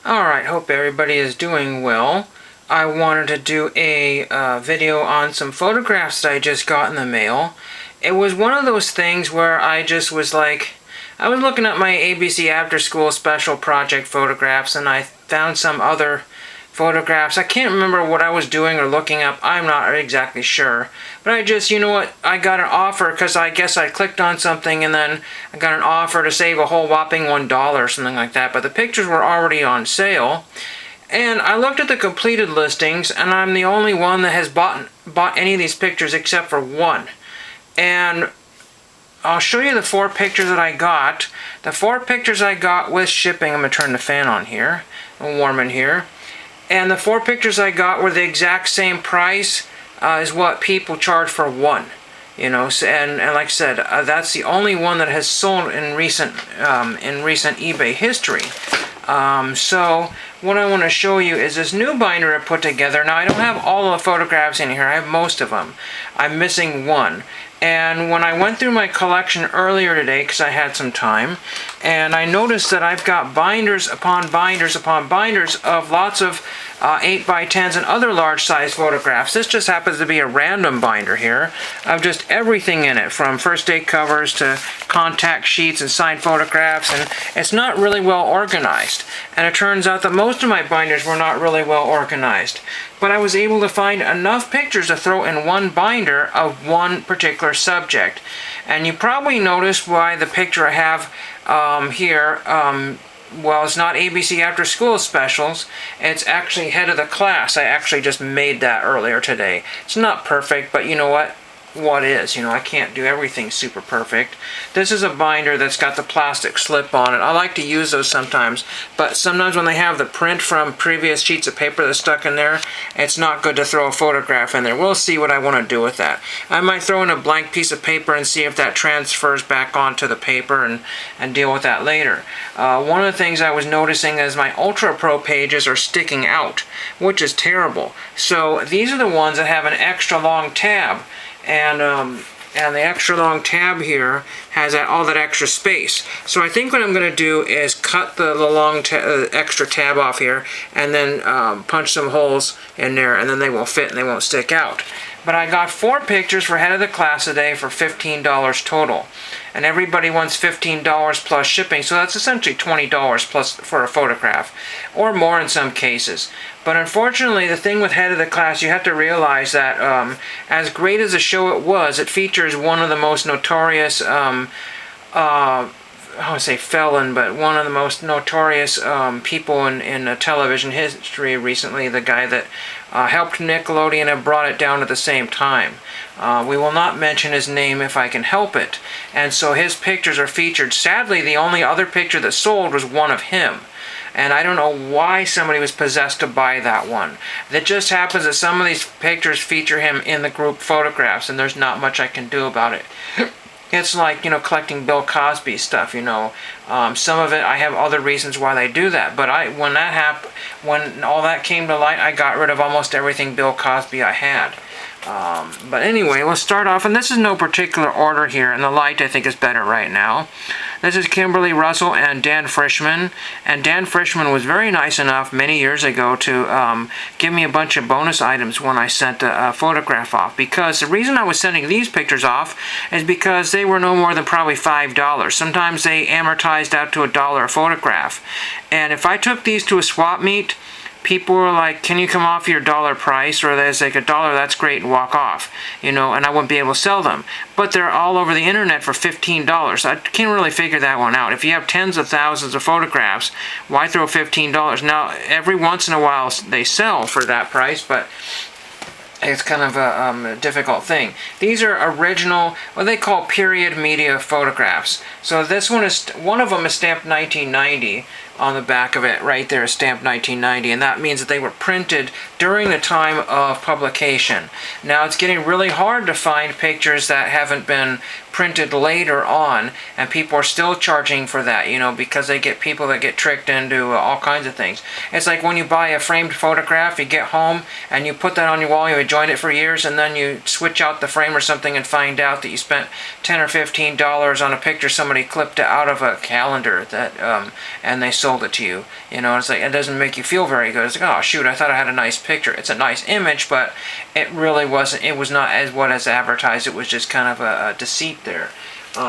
Alright, hope everybody is doing well. I wanted to do a video on some photographs that I just got in the mail. It was one of those things where I just was like, I was looking at my ABC After School Special Project photographs and I found some other photographs. I can't remember what I was doing or looking up. I'm not exactly sure. But I just, you know what, I got an offer because I guess I clicked on something and then I got an offer to save a whole whopping $1 or something like that. But the pictures were already on sale. And I looked at the completed listings and I'm the only one that has bought any of these pictures except for one. And I'll show you the 4 pictures that I got. The 4 pictures I got with shipping. I'm going to turn the fan on here. And warm in here. And the 4 pictures I got were the exact same price as what people charge for one. You know, and like I said, that's the only one that has sold in recent eBay history. So what I want to show you is this new binder I put together. Now I don't have all the photographs in here. I have most of them. I'm missing one. And when I went through my collection earlier today, because I had some time, and I noticed that I've got binders upon binders upon binders of lots of 8x10s and other large size photographs. This just happens to be a random binder here of just everything in it, from first day covers to contact sheets and signed photographs, and it's not really well organized. And it turns out that most of my binders were not really well organized. But I was able to find enough pictures to throw in one binder of one particular subject. And you probably noticed why the picture I have here, well, it's not ABC After School Specials. It's actually Head of the Class. I actually just made that earlier today. It's not perfect, but you know what? What is? You know, I can't do everything super perfect. This is a binder that's got the plastic slip on it. I like to use those sometimes, but sometimes when they have the print from previous sheets of paper that's stuck in there, it's not good to throw a photograph in there. We'll see what I want to do with that. I might throw in a blank piece of paper and see if that transfers back onto the paper and deal with that later. One of the things I was noticing is my Ultra Pro pages are sticking out, which is terrible. So these are the ones that have an extra long tab. And the extra long tab here has all that extra space. So I think what I'm going to do is cut the long extra tab off here and then punch some holes in there, and then they will fit and they won't stick out. But I got 4 pictures for Head of the Class today for $15 total. And everybody wants $15 plus shipping, so that's essentially $20 plus for a photograph, or more in some cases. But unfortunately, the thing with Head of the Class, you have to realize that as great as a show it was, it features one of the most notorious, I would say felon, but one of the most notorious people in television history recently, the guy that helped Nickelodeon and brought it down at the same time. We will not mention his name if I can help it. And so his pictures are featured. Sadly, the only other picture that sold was one of him. And I don't know why somebody was possessed to buy that one. It just happens that some of these pictures feature him in the group photographs, and there's not much I can do about it. It's like, you know, collecting Bill Cosby stuff, you know. Some of it, I have other reasons why they do that. But when that happened, when all that came to light, I got rid of almost everything Bill Cosby I had. But anyway, let's start off, and this is no particular order here, and the light I think is better right now. This is Kimberly Russell and Dan Frischman, and Dan Frischman was very nice enough many years ago to give me a bunch of bonus items when I sent a photograph off, because the reason I was sending these pictures off is because they were no more than probably $5. Sometimes they amortized out to $1 a photograph, and if I took these to a swap meet, people were like, can you come off your dollar price? Or there's like $1, that's great, and walk off. You know, and I wouldn't be able to sell them. But they're all over the internet for $15. I can't really figure that one out. If you have tens of thousands of photographs, why throw $15? Now, every once in a while they sell for that price, but it's kind of a difficult thing. These are original, what they call period media photographs. So this one of them is stamped 1990 on the back of it. Right there is stamped 1990, and that means that they were printed during the time of publication. Now it's getting really hard to find pictures that haven't been printed later on, and people are still charging for that, because they get people that get tricked into all kinds of things. It's like when you buy a framed photograph, you get home and you put that on your wall, you enjoyed it for years, and then you switch out the frame or something and find out that you spent $10 or $15 on a picture somebody clipped out of a calendar that and they sold it to you. It's like, it doesn't make you feel very good. It's like, oh shoot, I thought I had a nice picture. It's a nice image, but it really wasn't. It was not as what is advertised. It was just kind of a deceit there.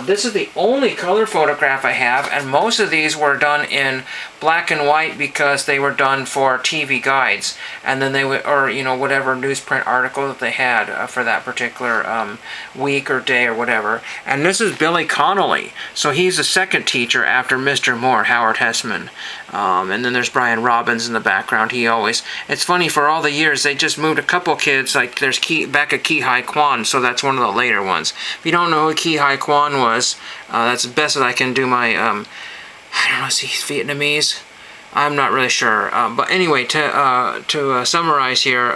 This is the only color photograph I have, and most of these were done in black and white because they were done for TV guides, and then they would, or whatever newsprint article that they had for that particular week or day or whatever. And this is Billy Connolly, so he's the second teacher after Mr. Moore, Howard Hesseman. And then there's Brian Robbins in the background. It's funny, for all the years they just moved a couple kids, like there's Becca Ki-Hai Kwan, so that's one of the later ones. If you don't know who Ki-Hai Kwan was, that's the best that I can do my, I don't know, is he Vietnamese? I'm not really sure. But anyway, to summarize here,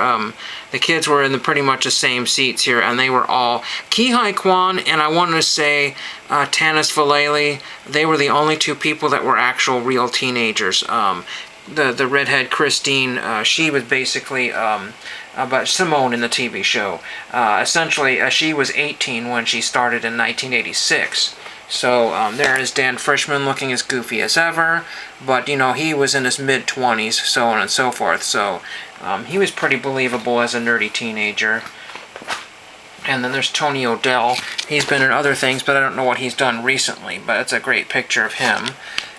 the kids were in pretty much the same seats here, and they were all Ki-Hai Kwan, and I wanted to say Tanis Vallely. They were the only two people that were actual real teenagers. The redhead Christine, she was basically about Simone in the TV show. Essentially, she was 18 when she started in 1986. So there is Dan Frischman looking as goofy as ever, but he was in his mid-20s, so on and so forth. So he was pretty believable as a nerdy teenager. And then there's Tony O'Dell. He's been in other things, but I don't know what he's done recently, but it's a great picture of him.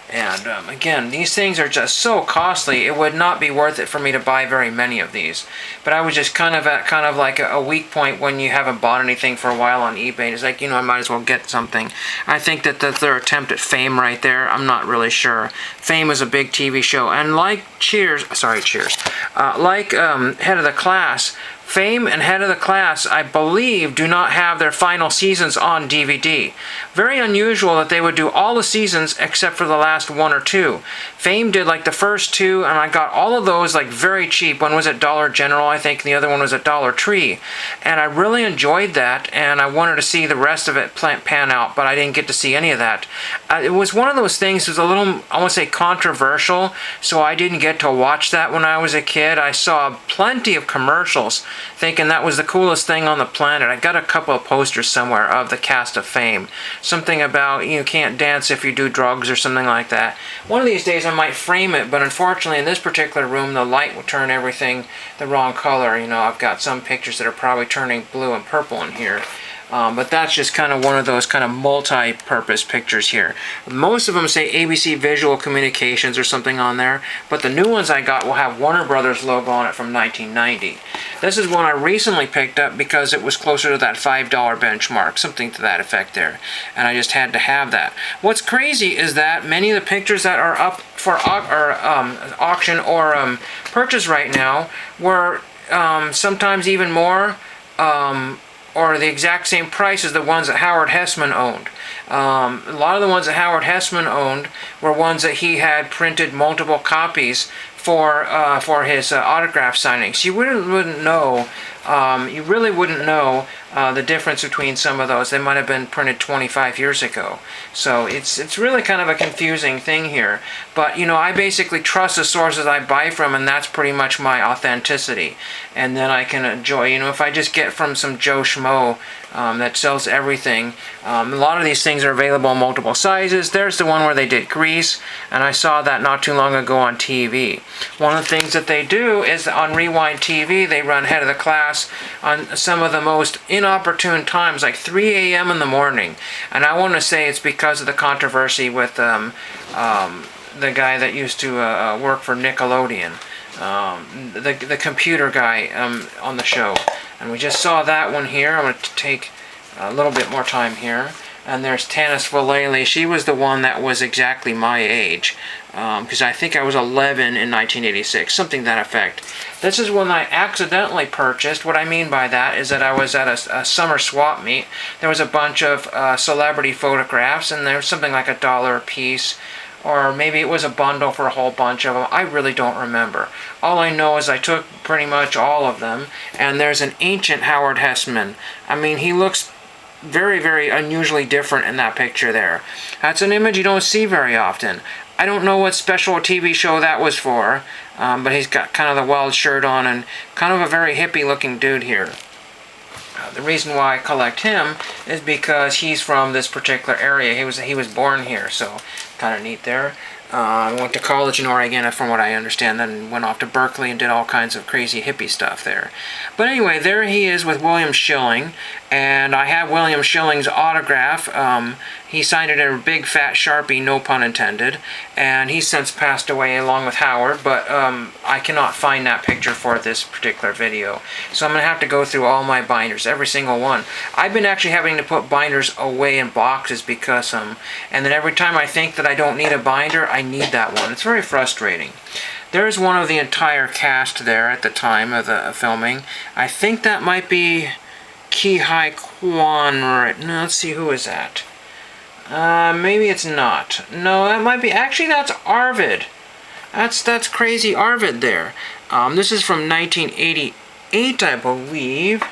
And again, these things are just so costly, it would not be worth it for me to buy very many of these. But I was just kind of at like a weak point when you haven't bought anything for a while on eBay. It's like, I might as well get something. I think that their attempt at Fame right there, I'm not really sure. Fame is a big TV show, and like Cheers, like Head of the Class, Fame and Head of the Class, I believe, do not have their final seasons on DVD. Very unusual that they would do all the seasons except for the last one or two. Fame did like the first two, and I got all of those like very cheap. One was at Dollar General, I think, and the other one was at Dollar Tree. And I really enjoyed that, and I wanted to see the rest of it pan out, but I didn't get to see any of that. It was one of those things that was a little, I want to say, controversial, so I didn't get to watch that when I was a kid. I saw plenty of commercials thinking that was the coolest thing on the planet. I got a couple of posters somewhere of the cast of Fame. Something about you can't dance if you do drugs or something like that. One of these days I might frame it, but unfortunately in this particular room the light will turn everything the wrong color. I've got some pictures that are probably turning blue and purple in here. But that's just kind of one of those kind of multi-purpose pictures here. Most of them say ABC Visual Communications or something on there, but the new ones I got will have Warner Brothers logo on it from 1990. This is one I recently picked up because it was closer to that $5 benchmark, something to that effect there, and I just had to have that. What's crazy is that many of the pictures that are up for auction or purchase right now were sometimes even more or the exact same price as the ones that Howard Hesseman owned. A lot of the ones that Howard Hesseman owned were ones that he had printed multiple copies for his autograph signings. You wouldn't know. You really wouldn't know the difference between some of those. They might have been printed 25 years ago. So it's really kind of a confusing thing here. But I basically trust the sources I buy from, and that's pretty much my authenticity. And then I can enjoy. If I just get from some Joe Schmo that sells everything, a lot of these things are available in multiple sizes. There's the one where they did Grease, and I saw that not too long ago on TV. One of the things that they do is on Rewind TV, they run Head of the Class on some of the most inopportune times, like 3 a.m. in the morning. And I want to say it's because of the controversy with the guy that used to work for Nickelodeon, the computer guy on the show. And we just saw that one here. I'm going to take a little bit more time here. And there's Tanis Vallely. She was the one that was exactly my age, because I think I was 11 in 1986, something to that effect. This is one I accidentally purchased. What I mean by that is that I was at a summer swap meet. There was a bunch of celebrity photographs, and there was something like $1 a piece, or maybe it was a bundle for a whole bunch of them. I really don't remember. All I know is I took pretty much all of them, and there's an ancient Howard Hesseman. I mean, he looks very, very unusually different in that picture there. That's an image you don't see very often. I don't know what special TV show that was for, but he's got kind of the wild shirt on and kind of a very hippie looking dude here. The reason why I collect him is because he's from this particular area. He was born here, so kind of neat there. Went to college in Oregon, from what I understand, then went off to Berkeley and did all kinds of crazy hippie stuff there. But anyway, there he is with William Schilling, and I have William Schilling's autograph. He signed it in a big fat Sharpie, no pun intended, and he's since passed away along with Howard, but I cannot find that picture for this particular video. So I'm going to have to go through all my binders, every single one. I've been actually having to put binders away in boxes because, and then every time I think that I don't need a binder, I need that one. It's very frustrating. There's one of the entire cast there at the time of the filming. I think that might be Ke Huy Quan. Right? No, let's see, who is that? Maybe it's not. No, that might be. Actually, that's Arvid. That's crazy Arvid there. This is from 1988, I believe.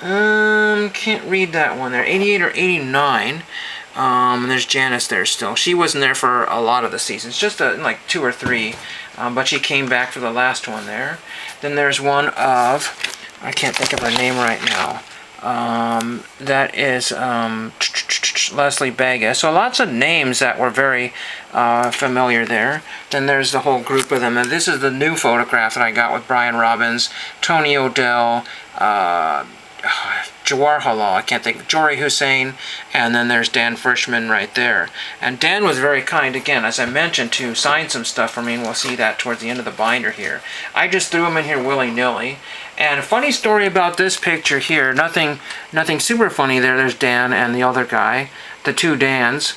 Can't read that one there. 88 or 89. And there's Janice there still. She wasn't there for a lot of the seasons, just like 2 or 3. But she came back for the last one there. Then there's one of, I can't think of her name right now. That is Leslie Bega. So lots of names that were very familiar there. Then there's the whole group of them. And this is the new photograph that I got with Brian Robbins, Tony O'Dell, Jawar Halal, I can't think, Jory Hussein, and then there's Dan Frischman right there. And Dan was very kind, again, as I mentioned, to sign some stuff for me, and we'll see that towards the end of the binder here. I just threw him in here willy-nilly. And a funny story about this picture here, nothing super funny there. There's Dan and the other guy, the two Dans.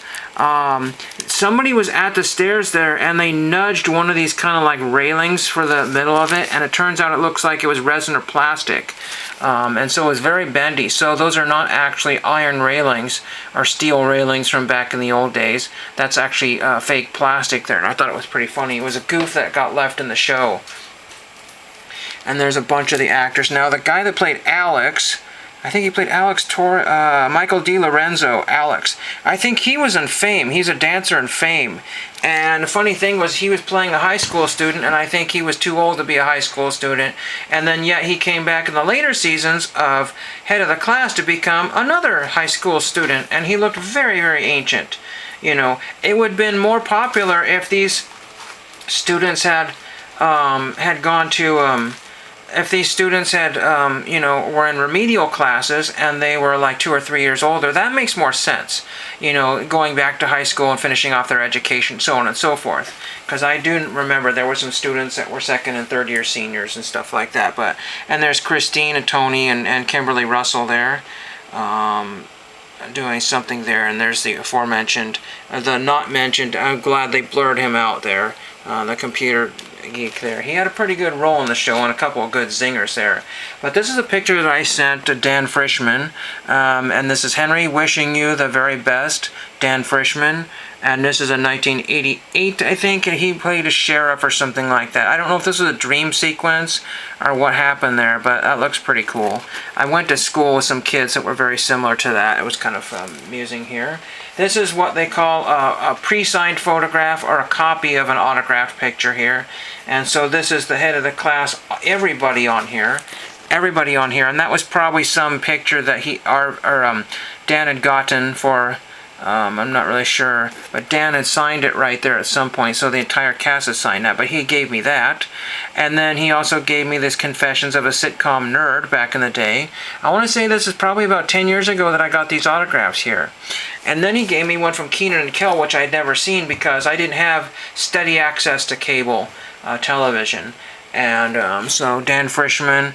Somebody was at the stairs there and they nudged one of these kind of like railings for the middle of it, and it turns out it looks like it was resin or plastic. And so it was very bendy. So those are not actually iron railings or steel railings from back in the old days. That's actually fake plastic there, and I thought it was pretty funny. It was a goof that got left in the show. And there's a bunch of the actors. Now, the guy that played Alex, I think he played Michael DiLorenzo, Alex. I think he was in Fame. He's a dancer in Fame. And the funny thing was he was playing a high school student, and I think he was too old to be a high school student. And then yet he came back in the later seasons of Head of the Class to become another high school student. And he looked very, very ancient. You know, it would have been more popular if these students had gone to... if these students had, were in remedial classes and they were like 2 or 3 years older, that makes more sense. You know, going back to high school and finishing off their education, so on and so forth. Because I do remember there were some students that were 2nd and 3rd year seniors and stuff like that. And there's Christine and Tony and Kimberly Russell there. Doing something there, and there's the aforementioned, the not mentioned, I'm glad they blurred him out there, the computer geek there. He had a pretty good role in the show and a couple of good zingers there. But this is a picture that I sent to Dan Frischman, and this is Henry wishing you the very best, Dan Frischman. And this is a 1988, I think, and he played a sheriff or something like that. I don't know if this was a dream sequence or what happened there, but that looks pretty cool. I went to school with some kids that were very similar to that. It was kind of amusing here. This is what they call a pre-signed photograph or a copy of an autographed picture here. And so this is the head of the class, everybody on here, and that was probably some picture that Dan had gotten for... I'm not really sure, but Dan had signed it right there at some point, so the entire cast had signed that, but he gave me that. And then he also gave me this Confessions of a Sitcom Nerd back in the day. I want to say this is probably about 10 years ago that I got these autographs here. And then he gave me one from Kenan and Kel, which I had never seen because I didn't have steady access to cable television. And so Dan Frischman,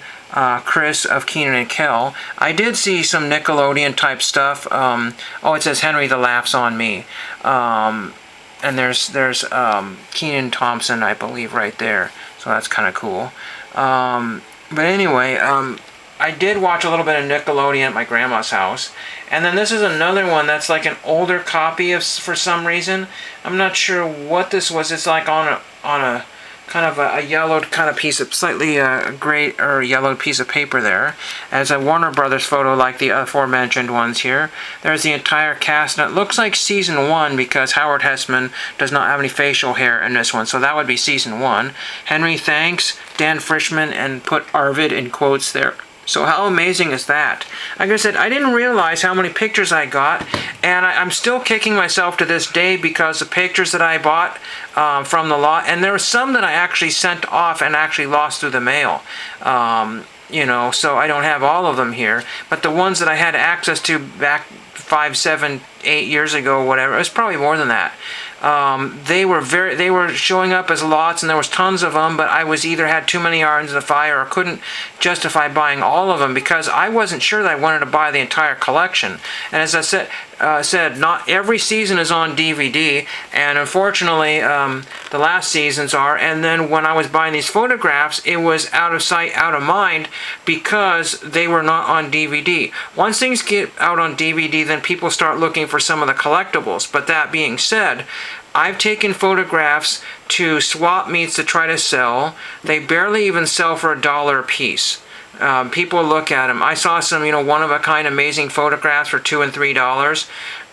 Chris of Kenan and Kel. I did see some Nickelodeon type stuff. It says Henry the Laughs on Me. And there's Kenan Thompson, I believe, right there. So that's kind of cool. But anyway, I did watch a little bit of Nickelodeon at my grandma's house. And then this is another one that's like an older copy of, for some reason. I'm not sure what this was. It's like on a kind of a yellowed kind of piece of slightly gray or yellowed piece of paper there, as a Warner Brothers photo like the aforementioned ones here. There's the entire cast, and it looks like season 1 because Howard Hesseman does not have any facial hair in this one, so that would be season 1. Henry thanks Dan Frischman and put Arvid in quotes there. So how amazing is that? Like I said, I didn't realize how many pictures I got, and I'm still kicking myself to this day because the pictures that I bought from the lot, and there were some that I actually sent off and actually lost through the mail. You know, so I don't have all of them here, but the ones that I had access to back 5, 7, 8 years ago, whatever, it was probably more than that. They were showing up as lots, and there was tons of them, but I was either had too many irons in the fire or couldn't justify buying all of them because I wasn't sure that I wanted to buy the entire collection. And as I said, not every season is on DVD, and unfortunately the last seasons are. And then when I was buying these photographs, it was out of sight, out of mind because they were not on DVD. Once things get out on DVD, then people start looking for some of the collectibles. But that being said, I've taken photographs to swap meets to try to sell. They barely even sell for $1 a piece. People look at them. I saw some, one-of-a-kind amazing photographs for $2 and $3,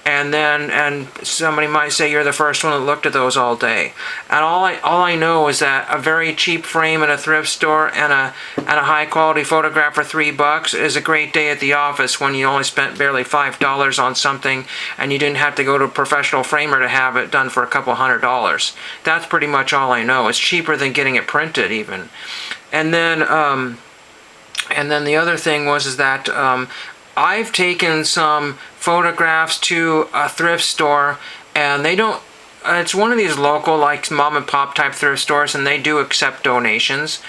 and somebody might say you're the first one that looked at those all day. And all I know is that a very cheap frame in a thrift store and a high-quality photograph for $3 is a great day at the office when you only spent barely $5 on something and you didn't have to go to a professional framer to have it done for a couple $100. That's pretty much all I know. It's cheaper than getting it printed even. And then the other thing is that I've taken some photographs to a thrift store, and they don't. It's one of these local, like mom and pop type thrift stores, and they do accept donations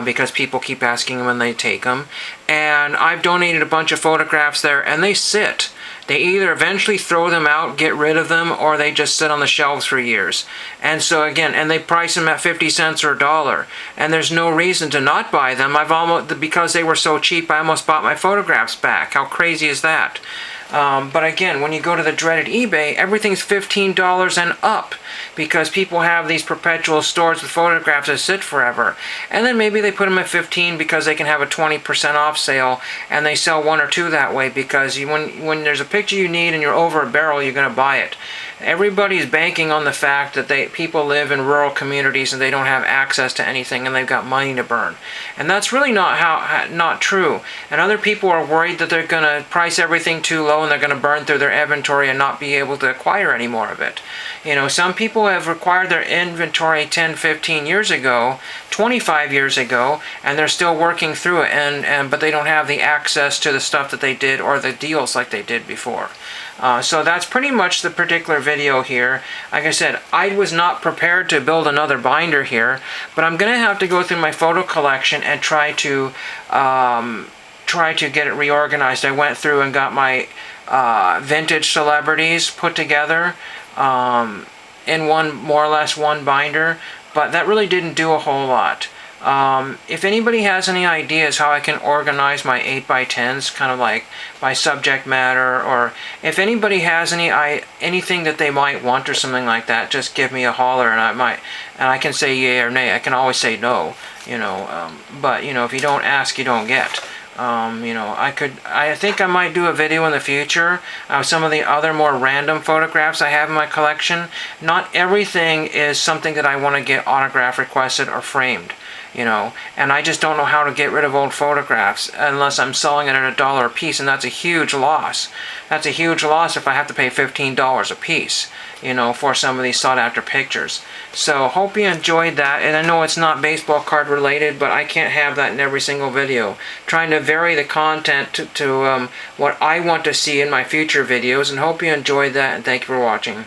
because people keep asking them when they take them. And I've donated a bunch of photographs there, and they sit. They either eventually throw them out, get rid of them, or they just sit on the shelves for years. And so again, and they price them at 50 cents or $1. And there's no reason to not buy them. Because they were so cheap, I almost bought my photographs back. How crazy is that? But again, when you go to the dreaded eBay, everything's $15 and up because people have these perpetual stores with photographs that sit forever. And then maybe they put them at 15 because they can have a 20% off sale, and they sell 1 or 2 that way because when there's a picture you need and you're over a barrel, you're going to buy it. Everybody's banking on the fact that people live in rural communities and they don't have access to anything and they've got money to burn. And that's really not true. And other people are worried that they're going to price everything too low and they're going to burn through their inventory and not be able to acquire any more of it. Some people have acquired their inventory 10, 15 years ago, 25 years ago, and they're still working through it, but they don't have the access to the stuff that they did or the deals like they did before. So that's pretty much the particular video here. Like I said, I was not prepared to build another binder here, but I'm going to have to go through my photo collection and try to get it reorganized. I went through and got my vintage celebrities put together in more or less one binder, but that really didn't do a whole lot. If anybody has any ideas how I can organize my 8x10s, kind of like by subject matter, or if anybody has anything that they might want or something like that, just give me a holler and I can say yay or nay. I can always say no, but if you don't ask, you don't get. I think I might do a video in the future of some of the other more random photographs I have in my collection. Not everything is something that I want to get autograph requested or framed. And I just don't know how to get rid of old photographs unless I'm selling it at $1 a piece, and that's a huge loss. That's a huge loss if I have to pay $15 a piece, for some of these sought-after pictures. So, hope you enjoyed that, and I know it's not baseball card related, but I can't have that in every single video. Trying to vary the content to what I want to see in my future videos, and hope you enjoyed that, and thank you for watching.